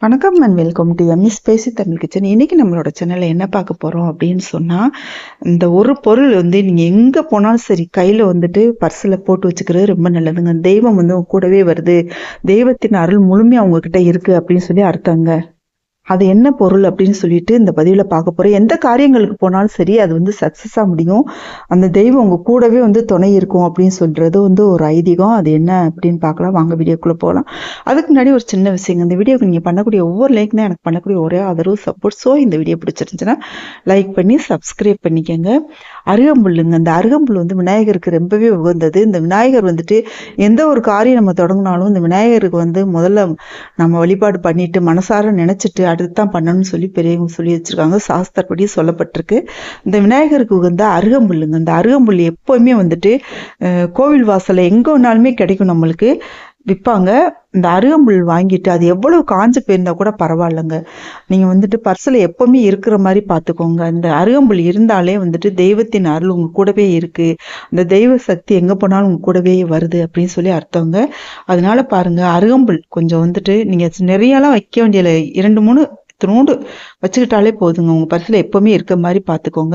வணக்கம் and welcome to MS பேசி Tamil kitchen. இன்னைக்கு நம்மளோட சேனல்ல என்ன பார்க்க போறோம் அப்படின்னு சொன்னா, இந்த ஒரு பொருள் வந்து நீங்க எங்க போனாலும் சரி கையில வந்துட்டு பர்ஸ்ல போட்டு வச்சுக்கிறது ரொம்ப நல்லதுங்க. தெய்வம் வந்து உங்க கூடவே வருது, தெய்வத்தின் அருள் முழுமையா உங்ககிட்ட இருக்கு அப்படின்னு சொல்லி அர்த்தங்க. அது என்ன பொருள் அப்படின்னு சொல்லிட்டு இந்த பதிவுல பார்க்க போறோம். எந்த காரியங்களுக்கு போனாலும் சரி அது வந்து சக்சஸா முடியும். அந்த தெய்வம் உங்க கூடவே வந்து துணை இருக்கும் அப்படின்னு சொல்றது வந்து ஒரு ஐதீகம். அது என்ன அப்படின்னு பார்க்கலாம். வாங்க வீடியோக்குள்ள போகலாம். அதுக்கு முன்னாடி ஒரு சின்ன விஷயங்க. இந்த வீடியோக்கு நீங்க பண்ணக்கூடிய ஒவ்வொரு லைக் தான் எனக்கு பண்ணக்கூடிய ஒரே ஆதரவு சப்போர்ட். ஸோ இந்த வீடியோ பிடிச்சிருந்துச்சுன்னா லைக் பண்ணி சப்ஸ்கிரைப் பண்ணிக்கங்க. அருகம்புல்லுங்க. இந்த அருகம்புல் வந்து விநாயகருக்கு ரொம்பவே உகந்தது. இந்த விநாயகர் வந்துட்டு எந்த ஒரு காரியம் நம்ம தொடங்கினாலும் இந்த விநாயகருக்கு வந்து முதல்ல நம்ம வழிபாடு பண்ணிட்டு மனசார நினைச்சிட்டு அடுத்துதான் பண்ணணும்னு சொல்லி பெரியவங்க சொல்லி வச்சிருக்காங்க. சாஸ்திரப்படி சொல்லப்பட்டிருக்கு. இந்த விநாயகருக்கு உகந்த அருகம்புல்லுங்க. இந்த அருகம்புல் எப்பவுமே வந்துட்டு கோவில் வாசல்ல எங்க வேணாலுமே கிடைக்கும், நம்மளுக்கு விற்பாங்க. இந்த அருகம்புல் வாங்கிட்டு அது எவ்வளவு காஞ்சு போயிருந்தா கூட பரவாயில்லைங்க, நீங்க வந்துட்டு பர்ஸ்ல எப்பவுமே இருக்கிற மாதிரி பார்த்துக்கோங்க. இந்த அருகம்புல் இருந்தாலே வந்துட்டு தெய்வத்தின் அருள் உங்க கூடவே இருக்கு, இந்த தெய்வ சக்தி எங்க போனாலும் உங்க கூடவே வருது அப்படின்னு சொல்லி அர்த்தங்க. அதனால பாருங்க, அருகம்புல் கொஞ்சம் வந்துட்டு நீங்க நிறையலாம் வைக்க வேண்டிய 2-3 இத்தினோண்டு வச்சுக்கிட்டாலே போதுங்க. உங்க பர்ஸ்ல எப்பவுமே இருக்க மாதிரி பார்த்துக்கோங்க.